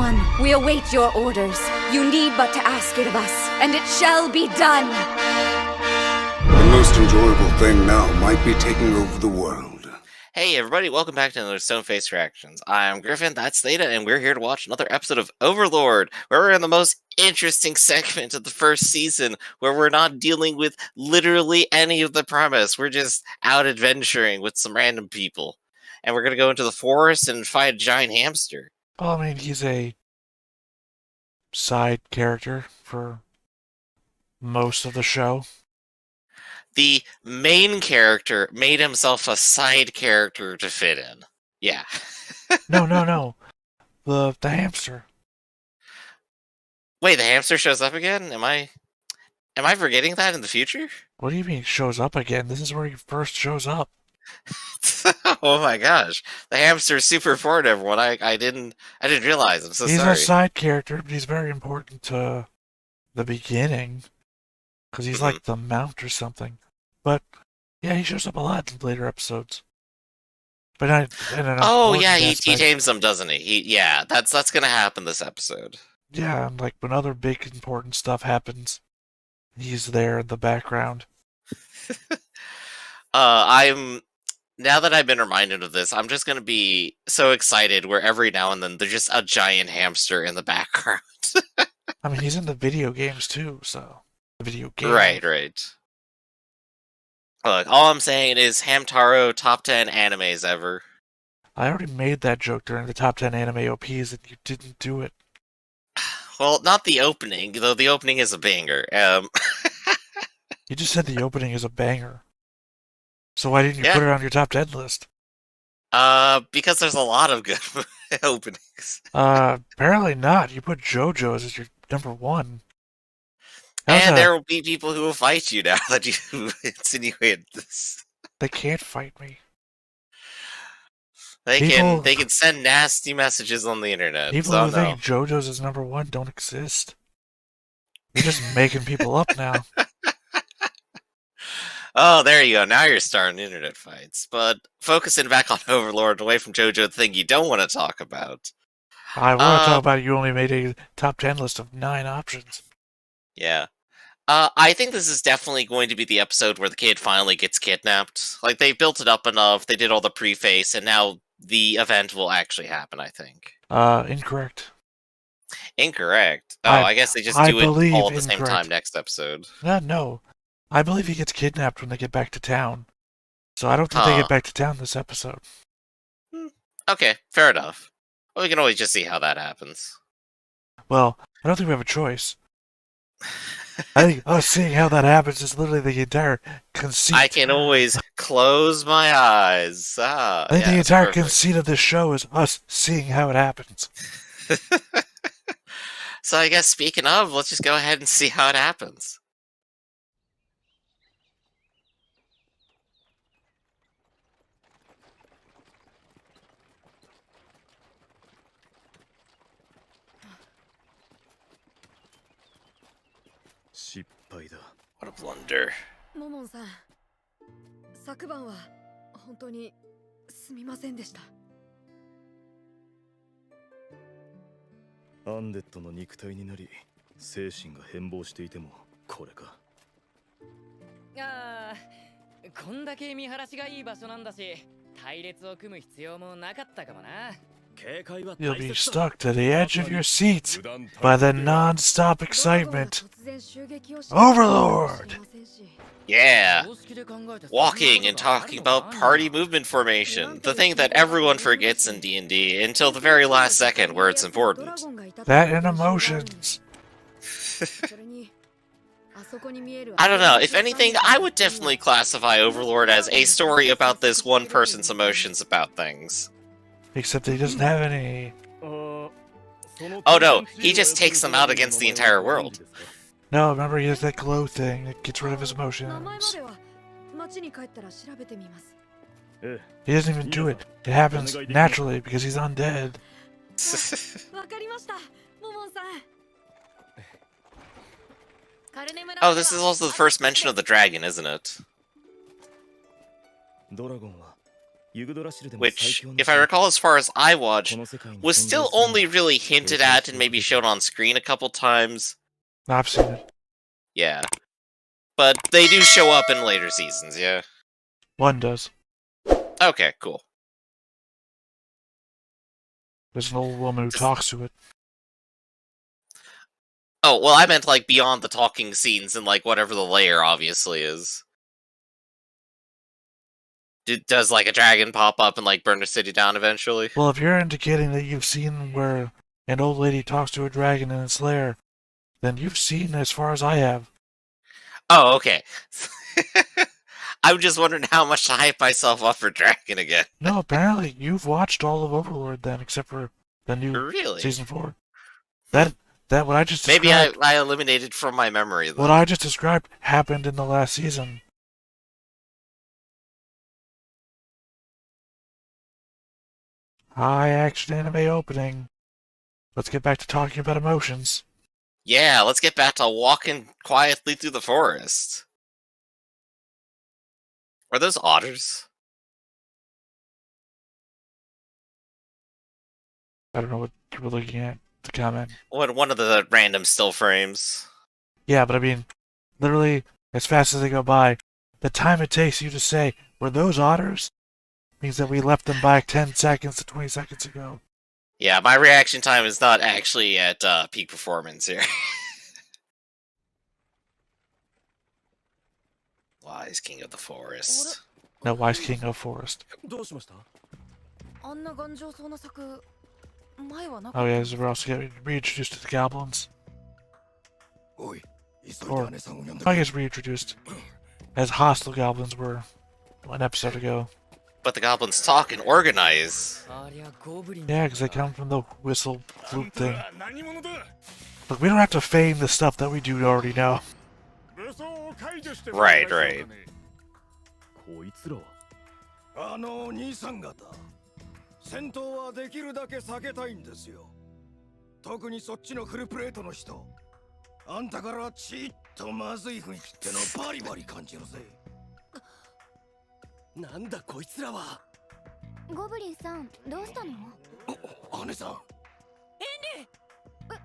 One, we await your orders. You need but to ask it of us, and it shall be done. The most enjoyable thing now might be taking over the world. Hey everybody, welcome back to another Stoneface Reactions. I'm Griffin, that's Theta, and we're here to watch another episode of Overlord, where we're in the most interesting segment of the first season, where we're not dealing with literally any of the premise. We're just out adventuring with some random people. And we're gonna go into the forest and fight a giant hamster. Well, I mean, he's a side character for most of the show. The main character made himself a side character to fit in. Yeah. No. The hamster. Wait, the hamster shows up again? Am I forgetting that in the future? What do you mean shows up again? This is where he first shows up. Oh my gosh. The hamster's super important, everyone. I didn't realize. I'm so He's sorry. a side character, but he's very important to the beginning. Because he's like the mount or something. But, yeah, he shows up a lot in later episodes. But not in an he aspect. tames them, doesn't he? That's gonna happen this episode. Yeah, and like when other big important stuff happens, he's there in the background. Now that I've been reminded of this, I'm just gonna be so excited where every now and then there's just a giant hamster in the background. I mean, he's in the video games too, so the video game. Right. Look, all I'm saying is Hamtaro top 10 animes ever. I already made that joke during the top 10 anime OPs and you didn't do it. Well, not the opening, though the opening is a banger. You just said the opening is a banger. So why didn't you put it on your top 10 list? Because there's a lot of good openings. Apparently not. You put JoJo's as your number one. There will be people who will fight you now that you insinuated this. They can't fight me. They can send nasty messages on the internet. People who think JoJo's is number one don't exist. You're just making people up now. Oh, there you go. Now you're starting internet fights. But focusing back on Overlord, away from JoJo, the thing you don't want to talk about. I want to talk about you only made a top 10 list of 9 options. Yeah. I think this is definitely going to be the episode where the kid finally gets kidnapped. Like, they built it up enough, they did all the preface, and now the event will actually happen, I think. Incorrect. Incorrect? Oh, I guess they just do it all at the same time next episode. No. I believe he gets kidnapped when they get back to town. So I don't think they get back to town this episode. Okay, fair enough. Well, we can always just see how that happens. Well, I don't think we have a choice. I think us seeing how that happens is literally the entire conceit. I can always close my eyes. I think the entire conceit of this show is us seeing how it happens. So I guess speaking of, let's just go ahead and see how it happens. What a blunder. モモンさん、昨晩は本当にすみませんでした。アンデッドの肉体になり、精神が変貌していてもこれか。こんだけ見晴らしがいい場所なんだし、隊列を組む必要もなかったかもな。 You'll be stuck to the edge of your seats by the non-stop excitement. Overlord! Yeah! Walking and talking about party movement formation, the thing that everyone forgets in D&D until the very last second where it's important. That and emotions. I don't know, if anything, I would definitely classify Overlord as a story about this one person's emotions about things. Except he doesn't have any. Oh no, he just takes them out against the entire world. No, remember he has that glow thing that gets rid of his emotions. He doesn't even do it. It happens naturally because he's undead. Oh, this is also the first mention of the dragon, isn't it? which, if I recall as far as I watched, was still only really hinted at and maybe shown on screen a couple times. I've seen it. Yeah. But they do show up in later seasons, yeah? One does. Okay, cool. There's an old woman who talks to it. Oh, well, I meant, like, beyond the talking scenes and, like, whatever the layer obviously is. Does, like, a dragon pop up and, like, burn the city down eventually? Well, if you're indicating that you've seen where an old lady talks to a dragon in its lair, then you've seen as far as I have. Oh, okay. I'm just wondering how much to hype myself up for Dragon again. No, apparently you've watched all of Overlord then, except for the new Really? season 4. That what I just Maybe described, I eliminated from my memory, though. what I just described happened in the last season. High action anime opening. Let's get back to talking about emotions. Yeah, let's get back to walking quietly through the forest. Are those otters? I don't know what you were looking at to comment. One of the random still frames. Yeah, but I mean, literally, as fast as they go by, the time it takes you to say, were those otters? Means that we left them back 10 seconds to 20 seconds ago. Yeah, my reaction time is not actually at peak performance here. Wise King of the Forest. No, Wise King of Forest. Oh yeah, we're also getting reintroduced to the goblins. Or, I guess reintroduced as hostile goblins were one episode ago. But the goblins talk and organize. Yeah, because they come from the whistle flute thing. Look, we don't have to feign the stuff that we do already know. Right, right. 兄さん方、戦闘はできるだけ避けたいんですよ。特にそっちのフルプレートの人、あんたからちっとまずい雰囲気ってのバリバリ感じるぜ。なんだこいつらは。ゴブリンさん、どうしたの？姉さん。エンリー。フィーレ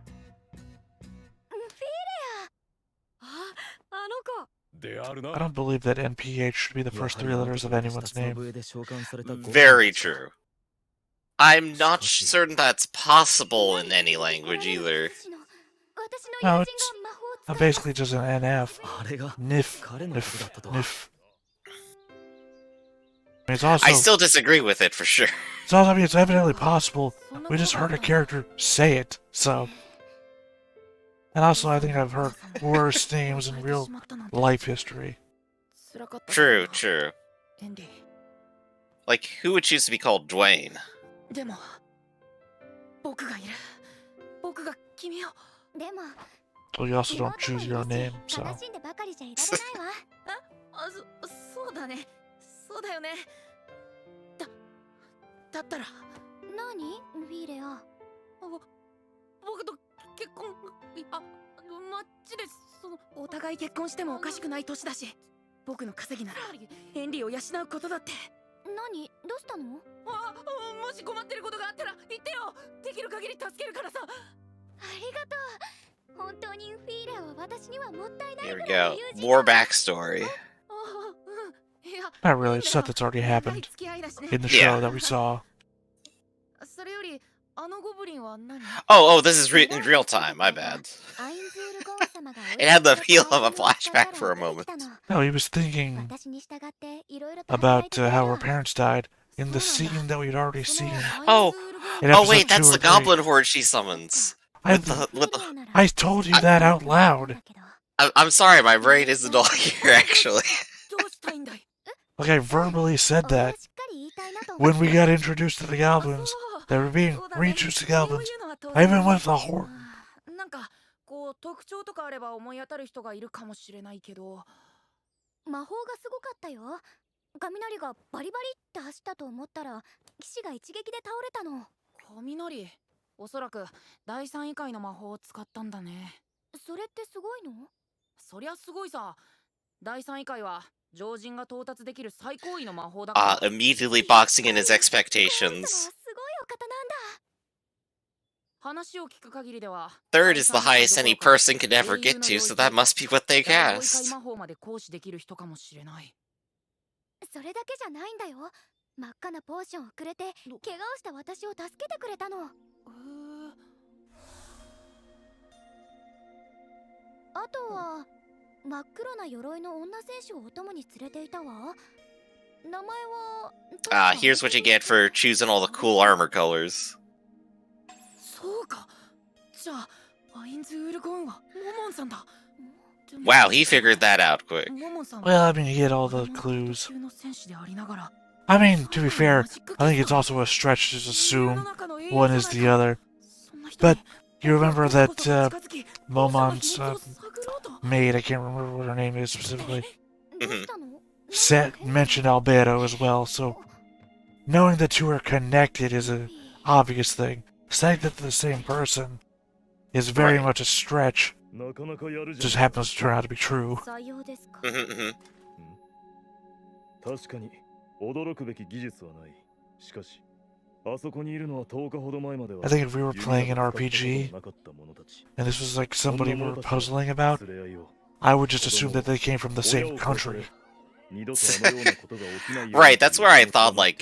ア。あの子。 I don't believe that NPH should be the first 3 letters of anyone's name. Very true. I'm not certain that's possible in any language either. No, it's basically just an NF. Nif. Nif. I mean, it's also, I still disagree with it for sure. it's also, I mean, it's evidently possible. We just heard a character say it, so. And also, I think I've heard worse names in real life history. True, true. Like, who would choose to be called Dwayne? Well, you also don't choose your own name, so. そうだね。そうだよね。だったら。何？フィーレア。僕と結婚。あ、マッチです。お互い結婚してもおかしくない年だし、僕の稼ぎならヘンリーを養うことだって。何？どうしたの？もし困ってることがあったら言ってよ。できる限り助けるからさ。ありがとう。本当にフィーレは私にはもったいない。 Here we go. More backstory. Not really, it's stuff that's already happened in the show that we saw. Oh, this is in real time, my bad. It had the feel of a flashback for a moment. No, he was thinking about how her parents died in the scene that we'd already seen. Oh, in oh episode wait, that's 2 or the 3. goblin horde she summons. I told you that out loud. I'm sorry, my brain isn't all here, actually. Like, I verbally said that when we got introduced to the goblins. They were being reintroduced to goblins. I even went for the horde. なんかこう特徴とかあれば思い当たる人がいるかもしれないけど、魔法がすごかったよ。雷がバリバリって走ったと思ったら騎士が一撃で倒れたの。雷、おそらく第三異界の魔法を使ったんだね。それってすごいの？そりゃすごいさ。第三異界は常人が到達できる最高位の魔法だ immediately boxing in his expectations. すごいお方なんだ。話を聞く限りでは Third is the highest any person could ever get to, so that must be what they 大会 cast. 魔法まで行使できる人かもしれない。それだけじゃないんだよ。真っ赤なポーションをくれて怪我をした私を助けてくれたの。あとは真っ黒な鎧の女戦士をお供に連れていたわ。名前は Here's what you get for choosing all the cool armor colors. そうか。じゃあアインズ・ウルゴンはモモンさんだ。 Wow, he figured that out quick. Well, I mean, he had all the clues. 中の戦士でありながら I mean, to be fair, I think it's also a stretch to assume one is the other. But you remember that Momon's maid, I can't remember what her name is specifically, どうしたの？ mentioned Albedo as well, so knowing the two are connected is an obvious thing. Saying that they're the same person is very Right. much a stretch. なかなかやるじゃん。 Just happens to turn out to be true. さようですか。 Mhm. 確かに驚くべき技術はない。しかし、あそこにいるのは10日ほど前までは I think if we were playing an RPG, なかった者たち。 and this was like somebody we were puzzling about, 連れ合いを I would just assume that they came from the same country. 二度とあのようなことが起きないように Right, that's where I thought, like,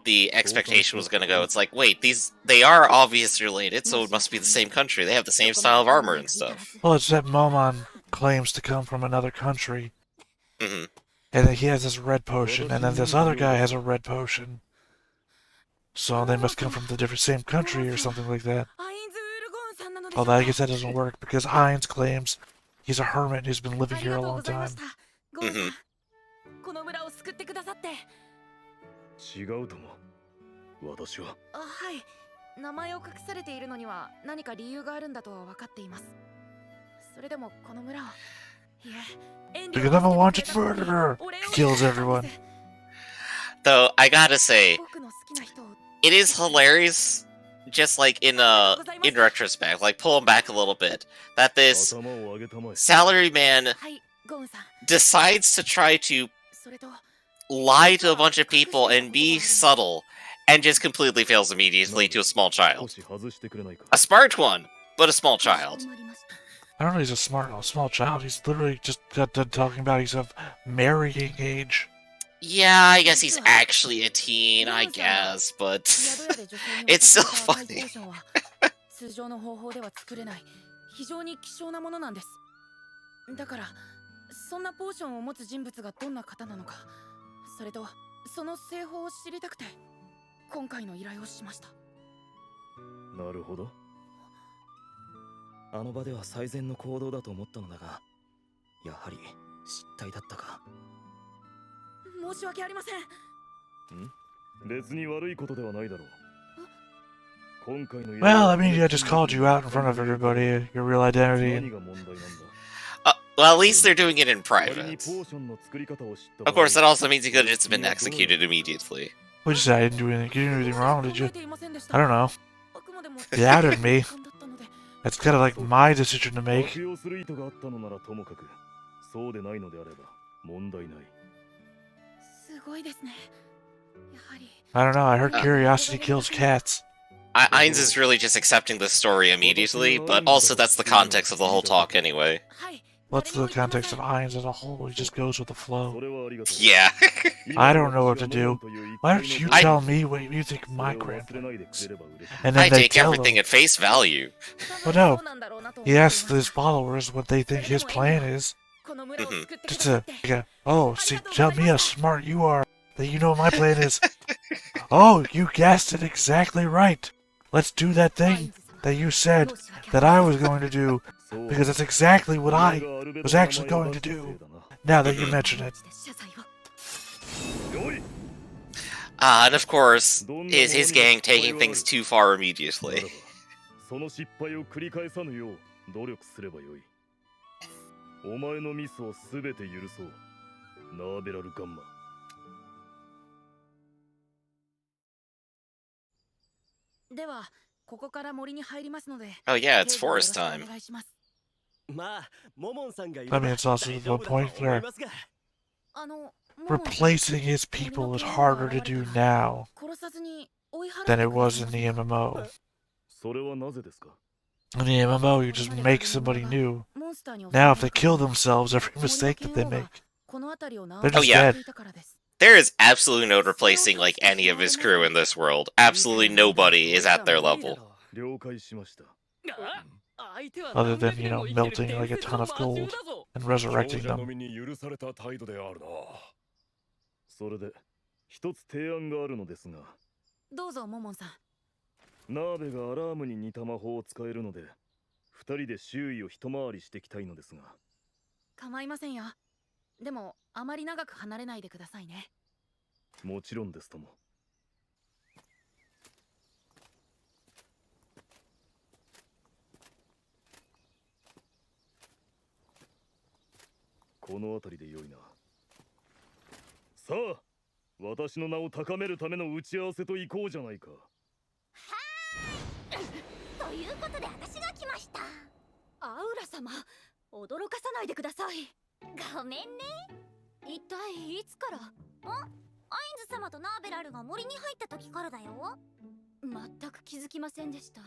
the expectation was gonna go. It's like, wait, they are obviously related, so it must be the same country. They have the same style of armor and stuff. Well, it's that Momon claims to come from another country, Mhm. and then he has this red potion, and then this other guy has a red potion. So they must come from the different same country or something like that. アインズ・ウルゴンさんなのでしょう Although か。 I guess that doesn't work because Ainz claims he's a hermit who's been living あり here が a とう long ございま time. した。ゴンさん、 Mhm. この村を救ってくださって。違うとも。私はあ、はい。名前を隠されているのには何か理由があるんだとは分かっています。それでもこの村を、いえ、遠慮 Because I'm a wanted murderer. He kills everyone. Though, I gotta say, 僕の好きな人を it is hilarious, just like in retrospect, like pulling back a little bit, that this 頭を上げたまえ。 salaryman はい、ゴンさん。 decides to try to それと lie to a bunch of people and be subtle, and just completely fails immediately to a small 少 child. し外してくれないか。 A smart one, but a small child. 困りました。 I don't know, he's a small child. He's literally just got done talking about he's of marrying age. Yeah, I guess he's actually a teen, I guess, but 宿屋で女性に it's still 渡された funny. ポーションは通常の方法では作れない非常に希少なものなんです。だからそんなポーションを持つ人物がどんな方なのか、それとその製法を知りたくて今回の依頼をしました。なるほど。あの場では最善の行動だと思ったのだが、やはり失態だったか。申し訳ありません。別に悪いことではないだろう。今回の依頼 Well, は I mean, I just called you out in front of everybody, your real identity. 何が問題なんだ。 Well, at least they're doing it in 仮に private. ポーションの作り方を知った Of course, that also means he could have just been executed immediately. What did you say? I didn't do anything. You didn't do anything wrong, did 考 you? えていませんでした I don't know. あくまでも You outed me. 勘だったので That's kind of like my decision to make. 悪用する意図があったのならともかく、そうでないのであれば問題ない。すごいですね。やはり I don't know. I heard curiosity kills cats. Ainz is really just accepting the story immediately, but also that's the context of the whole talk anyway. はい。 What's the context of Ainz as a whole? He just goes with the そ flow. れはありがとう。 Yeah. I don't know what to do. Why don't you I- tell me what you think my それを grand 忘れないでくれれば嬉しい。 And I then they take tell everything them. at face value. Well, no. He asks his followers what they think his plan is. この村を救ってくだ Just さっ to, て like, oh, see, tell me how smart you are. That you know what my plan is. Oh, you guessed it exactly right. Let's do that thing that you said that I was going to do, そう because that's exactly what I 俺がアルベド was の actually 名前を going to 出すせい do. だな。 Now that you mention it. 謝罪を。よい。 And of course, is his gang taking things too far なら immediately? ばその失敗を繰り返さぬよう努力すればよい。お前のミスをすべて許そう。ナーベラルガンマ。ではここから森に入りますので。 Oh yeah, it's 警護をよろ forest しく time. お願いします。まあ、モモンさんがい I mean, it's also the point there. replacing his people is harder to do now than it was in the MMO. それはなぜですか? In the MMO, you just make somebody new. Now, if they kill themselves, every mistake that they make, they're just dead. There is absolutely no replacing like any of his crew in this world. Absolutely nobody is at their level. 了解しました。 Other than, you know, melting like a ton of gold and resurrecting them. それで一つ提案があるのですが。どうぞ、モモンさん。ナーベがアラームに似た魔法を使えるので、二人で周囲を一回りしていきたいのですが。構いませんよ。でも、あまり長く離れないでくださいね。もちろんですとも。この辺りで良いな。さあ、私の名を高めるための打ち合わせと行こうじゃないか。はーい。ということで私が来ました。アウラ様、驚かさないでください。ごめんね。一体いつから？アインズ様とナーベラルが森に入った時からだよ。全く気づきませんでした。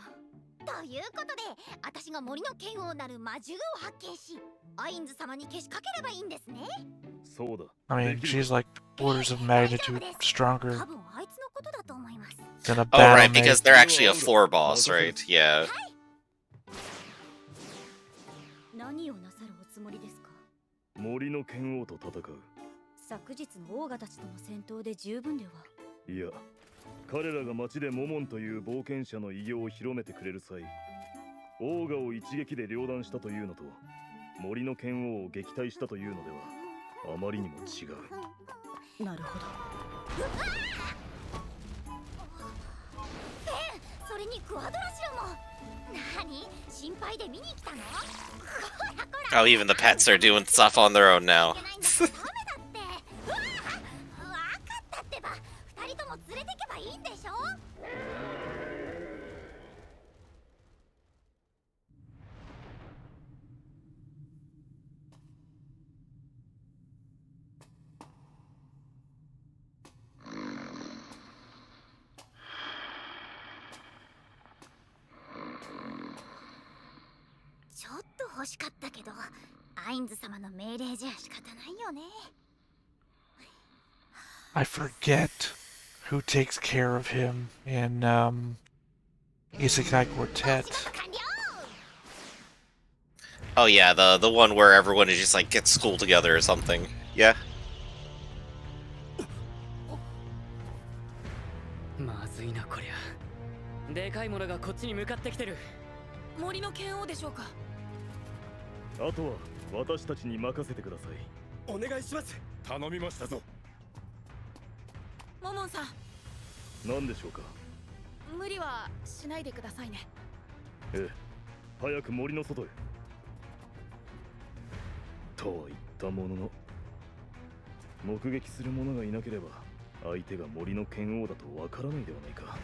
ということで、私が森の剣王なる魔獣を発見し、アインズ様にけしかければいいんですね。そうだ。I mean, she's like orders of magnitude stronger 多分あいつのことだと思います。 than a Oh, right, battle because they're actually a floor boss, right? Yeah. 何をなさるおつもりですか？森の剣王と戦う。昨日のオーガたちとの戦闘で十分では？いや、彼らが町でモモンという冒険者の偉業を広めてくれる際、オーガを一撃で両断したというのと、森の剣王を撃退したというのではあまりにも違う。なるほど。それにクワドラシロも。何？心配で見に来たの？ Oh, even the pets are doing stuff on their own now. ちょっと欲しかったけど、アインズ様の命令じゃ仕方ないよね。I forget who takes care of him in Isekai Quartet. Oh yeah, the one where everyone is just like gets school together or something. Yeah. まずいなこりゃ。でかいものがこっちに向かってきてる。森の剣王でしょうか？あとは私たちに任せてください。お願いします。頼みましたぞ。モモンさん。何でしょうか？無理はしないでくださいね。ええ、早く森の外へ。とは言ったものの、目撃する者がいなければ相手が森の剣王だとわからないではないか。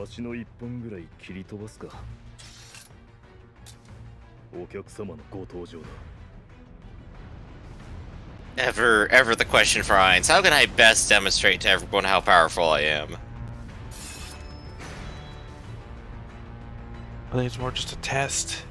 足の一本ぐらい切り飛ばすか。お客様のご登場だ。Ever the question for Ainz. How can I best demonstrate to everyone how powerful I am? I think it's more just a test.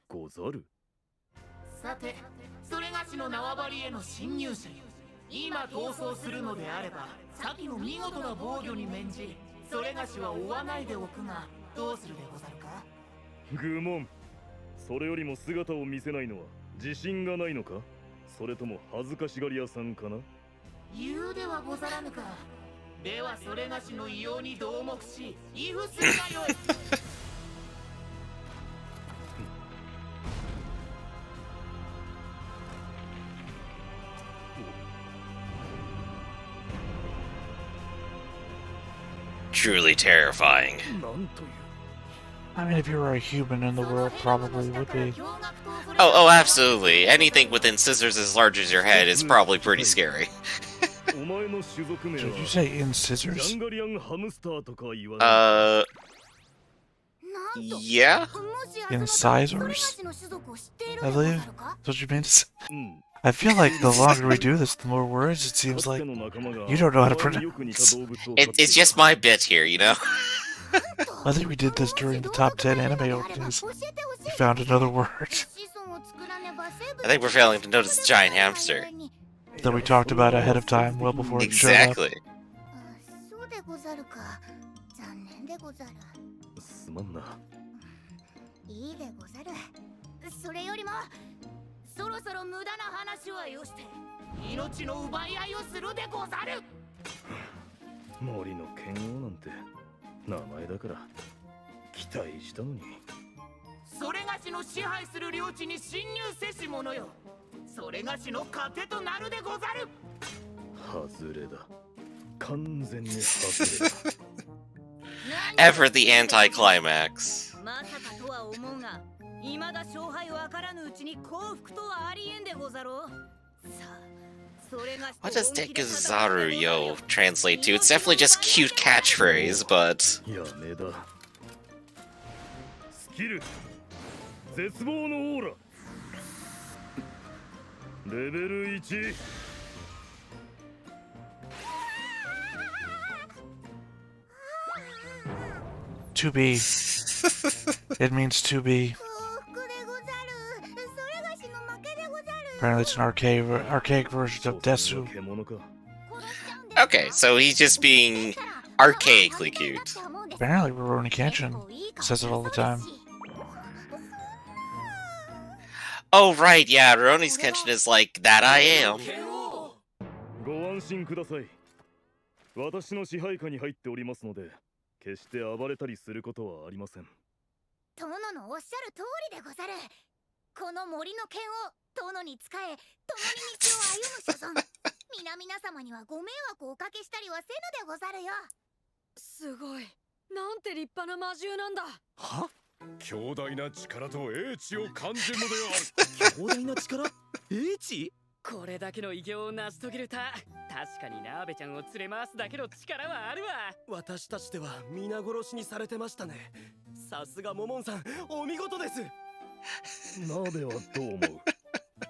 Gozaru? さて、それがしの縄張りへの侵入者よ。今逃走するのであれば、先の見事な防御に免じ、それがしは追わないでおくが、どうするでござるか？愚問。それよりも姿を見せないのは自信がないのか？それとも恥ずかしがり屋さんかな？言うではござらぬか。ではそれがしの異様に同目し、威風するがよい。Truly terrifying. I mean, if you were a human in the world, probably would be. Oh, absolutely. Anything within scissors as large as your head is probably pretty scary. Did you say in scissors? Yeah? Incisors? I believe that's what you mean to say. I feel like the longer we do this, the more words it seems like you don't know how to pronounce. It's just my bit here, you know? I think we did this during the top 10 anime openings. We found another word I think we're failing to notice the giant hamster. that we talked about ahead of time, well before it showed up. Exactly. すまんな。いいでござる。それよりもそろそろ無駄な話はよして、命の奪い合いをするでござる。森の剣王なんて名前だから期待したのに。それがしの支配する領地に侵入せし者よ。それがしの糧となるでござる。外れだ。完全に外れだ。Ever the anticlimax. まさかとは思うが、未だ勝敗わからぬうちに降伏とはありえんでござろう。さあ、それが What does Dekuzaru yo translate to? It's definitely just cute catchphrase, but やめだ。スキル絶望のオーラレベル1。To be. It means to be. Apparently it's an archaic version of Desu. okay, so he's just being archaically cute. Apparently Rurouni Kenshin says it all the time. Oh right, yeah, Rurouni's Kenshin is like, that I am. ご安心ください。私の支配下に入っておりますので、決して暴れたりすることはありません。殿のおっしゃる通りでござる。この森の剣を殿に仕え、共に道を歩む所存。皆様にはご迷惑をおかけしたりはせぬでござるよ。すごい。なんて立派な魔獣なんだ。は？強大な力と英知を感じるのである。強大な力？英知？これだけの偉業を成し遂げるた、確かにナーベちゃんを連れ回すだけの力はあるわ。私たちでは皆殺しにされてましたね。さすがモモンさん、お見事です。ナーベはどう思う？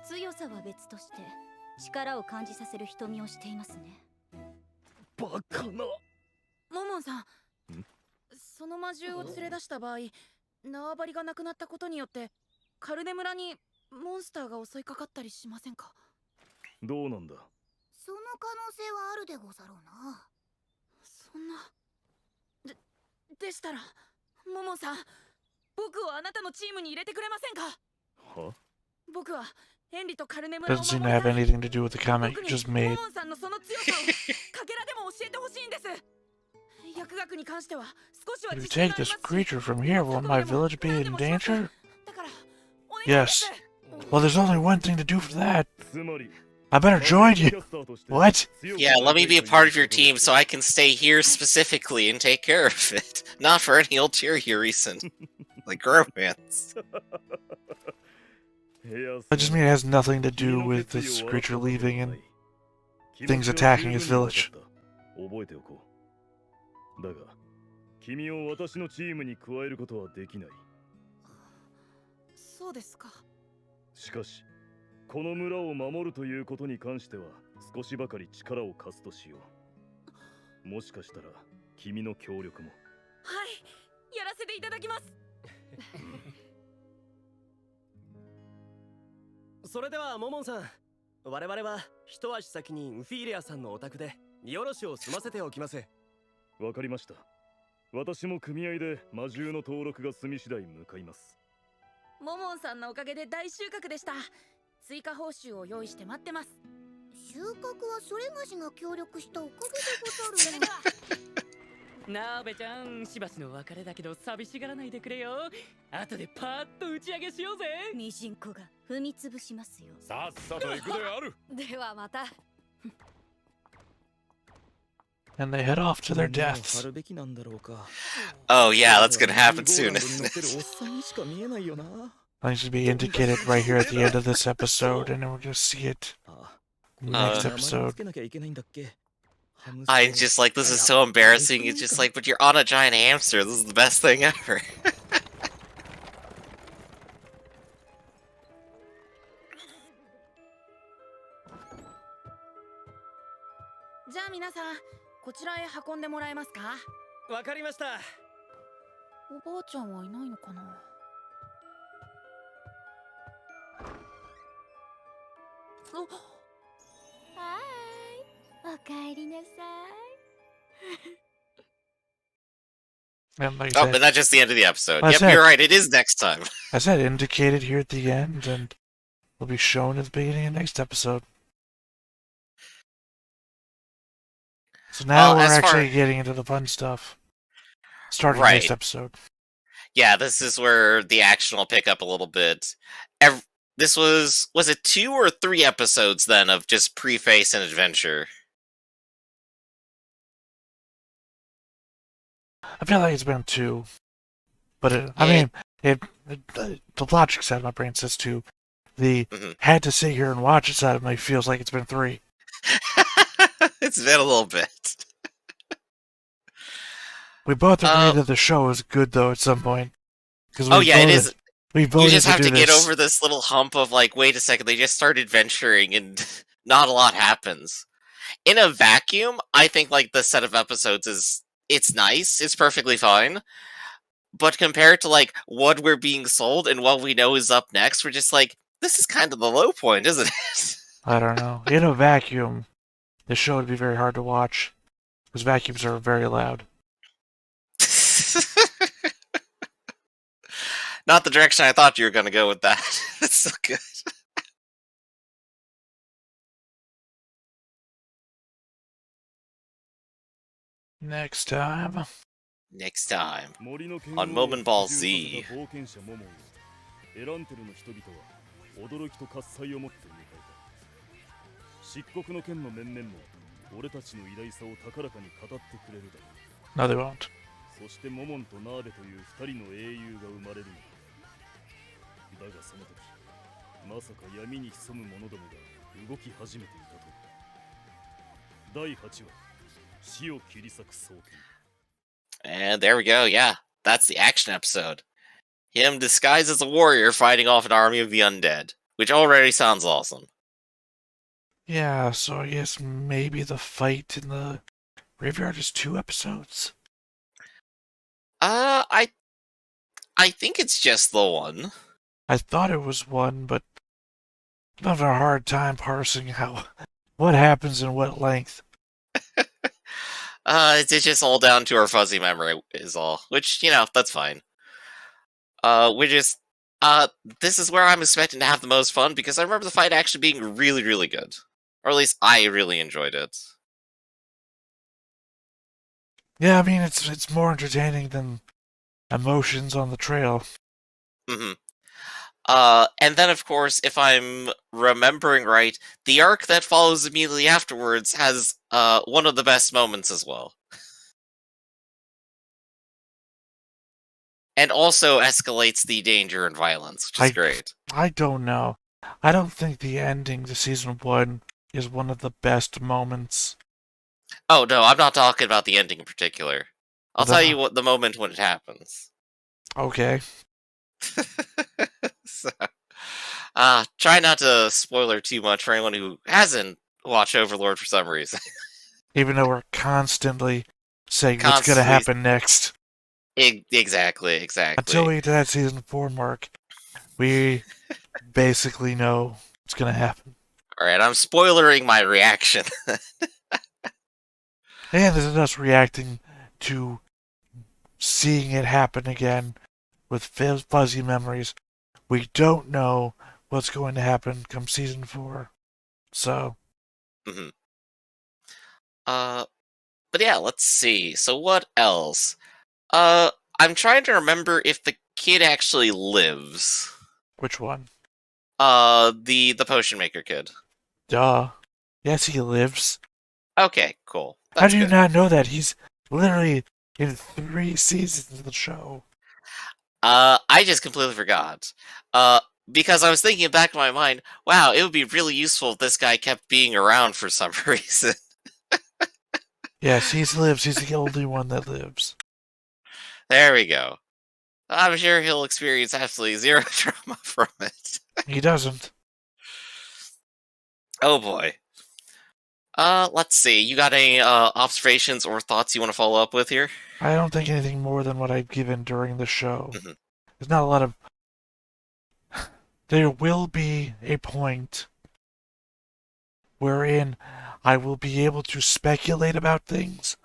強さは別として力を感じさせる瞳をしていますね。バカな。モモンさん、その魔獣を連れ出した場合、縄張りがなくなったことによってカルデ村にモンスターが襲いかかったりしませんか？どうなんだ？その可能性はあるでござろうな。そんなでしたらモモンさん、僕をあなたのチームに入れてくれませんか？は？僕はヘンリとカルネ村を Doesn't 守 seem り to た have い。 anything to do with the comic 僕 you に just モ made. モンさんのその強さをかけらでも教えてほしいんです。薬学に関しては少しは If 自 you 信が take あり this ますし、 creature from here, will my village be in danger? だからお願いです。 Yes. Well, there's only one thing to do for that. つまり I better join you. What? Yeah, let me be a part of your team so I can stay here specifically and take care of it. Not for any ulterior reason. Like romance. I just mean it has nothing to do with this creature leaving and things attacking his village. 覚えておこう。だが、君を私のチームに加えることはできない。そうですか。しかし、この村を守るということに関しては少しばかり力を貸すとしよう。もしかしたら君の協力も。はい、やらせていただきます。それではモモンさん、我々は一足先にウフィーレアさんのお宅で荷下ろしを済ませておきます。わかりました。私も組合で魔獣の登録が済み次第向かいます。モモンさんのおかげで大収穫でした。追加報酬を用意して待ってます。収穫はそれがしが協力したおかげでござる。それではナーベちゃん、しばしの別れだけど寂しがらないでくれよ。後でパーッと打ち上げしようぜ。ミジンコが踏みつぶしますよ。さっさと行くである。ではまた。And they head off to their deaths. Oh yeah, that's gonna happen soon. Things to be indicated right here at the end of this episode, and then we're gonna see it next episode. I just like, this is so embarrassing. It's just like, but you're on a giant hamster. This is the best thing ever. じゃあ皆さん、こちらへ運んでもらえますか？わかりました。おばあちゃんはいないのかな？はーい、おかえりなさい。 And like Oh, said, but that's just the end of the episode. I Yep, said- you're right. It is next time. I said indicated here at the end, and will be shown at the beginning of next episode. So now we're actually getting into the fun stuff. Starting next episode. Yeah, this is where the action will pick up a little bit. This was it 2 or 3 episodes then of just preface and adventure? I feel like it's been 2, but the logic side of my brain says 2. The had to sit here and watch it side of me feels like it's been 3. It's been a little bit. We both agree that the show is good though at some point. It is. We You just have to get this. over this little hump of like, wait a second, they just started venturing and not a lot happens. In a vacuum, I think like the set of episodes it's nice, it's perfectly fine. But compared to like what we're being sold and what we know is up next, we're just like, this is kind of the low point, isn't it? I don't know. In a vacuum, the show would be very hard to watch because vacuums are very loud. Not the direction I thought you were going to go with that. It's so good. Next time on Moment Ball Z. エランテルの人々は驚きと喝采を持って迎えた。漆黒の剣の面々も俺たちの偉大さを高らかに語ってくれるだろう。 No, they won't. そしてモモンとナーベという二人の英雄が生まれるのだ。だがその時、まさか闇に潜む者どもが動き始めていたと。第8話、死を切り裂く双剣。 And there we go, yeah. That's the action episode. Him disguised as a warrior fighting off an army of the undead, which already sounds awesome. Yeah, so I guess maybe the fight in the graveyard is 2 episodes? I think it's just the one. I thought it was 1, but I'm having a hard time parsing what happens in what length. It's just all down to our fuzzy memory is all, which, that's fine. This is where I'm expecting to have the most fun because I remember the fight actually being really, really good. Or at least I really enjoyed it. Yeah, I mean, it's more entertaining than Emotions on the Trail. Mm-hmm. And then, of course, if I'm remembering right, the arc that follows immediately afterwards has one of the best moments as well. And also escalates the danger and violence, which is great. I don't know. I don't think the ending to Season 1 is one of the best moments. Oh, no, I'm not talking about the ending in particular. I'll tell you what the moment when it happens. Okay. So, try not to spoiler too much for anyone who hasn't watched Overlord for some reason. Even though we're constantly saying what's going to happen next. Exactly. Until we get to that Season 4 mark, we basically know what's going to happen. Alright, I'm spoilering my reaction. And this is us reacting to seeing it happen again with fuzzy memories. We don't know what's going to happen come Season 4. So. Mm-hmm. But yeah, let's see. So what else? I'm trying to remember if the kid actually lives. Which one? The potion maker kid. Duh. Yes, he lives. Okay, cool. How do you not know that? He's literally in 3 seasons of the show. I just completely forgot. Because I was thinking back in my mind, wow, it would be really useful if this guy kept being around for some reason. Yes, he lives. He's the only one that lives. There we go. I'm sure he'll experience absolutely zero trauma from it. He doesn't. Oh boy. Let's see. You got any observations or thoughts you want to follow up with here? I don't think anything more than what I've given during the show. Mhm. There's not a lot of... There will be a point wherein I will be able to speculate about things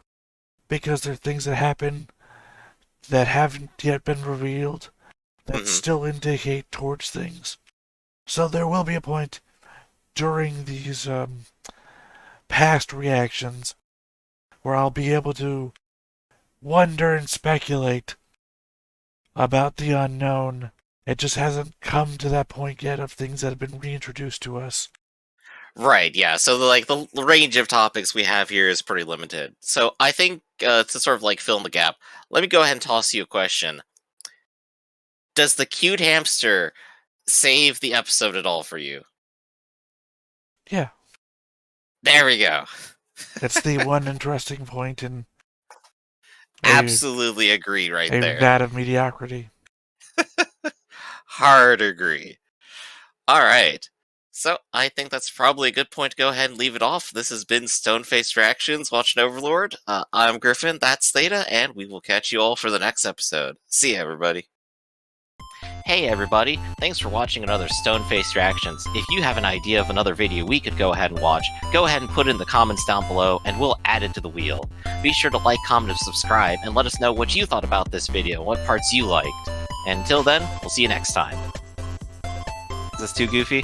because there are things that happen that haven't yet been revealed that still indicate towards things. So there will be a point during these past reactions where I'll be able to wonder and speculate about the unknown. It just hasn't come to that point yet of things that have been reintroduced to us. Right, yeah. So the range of topics we have here is pretty limited. So I think to sort of fill in the gap, let me go ahead and toss you a question. Does the cute hamster save the episode at all for you? Yeah. There we go. That's the one interesting point in absolutely agree right there. A vat of mediocrity. Hard agree. All right. So I think that's probably a good point to go ahead and leave it off. This has been Stone-Faced Reactions watching Overlord. I'm Griffin, that's Theta, and we will catch you all for the next episode. See ya, everybody. Hey everybody, thanks for watching another Stone-Faced Reactions. If you have an idea of another video we could go ahead and watch, go ahead and put it in the comments down below and we'll add it to the wheel. Be sure to like, comment, and subscribe, and let us know what you thought about this video, what parts you liked. And until then, we'll see you next time. Is this too goofy?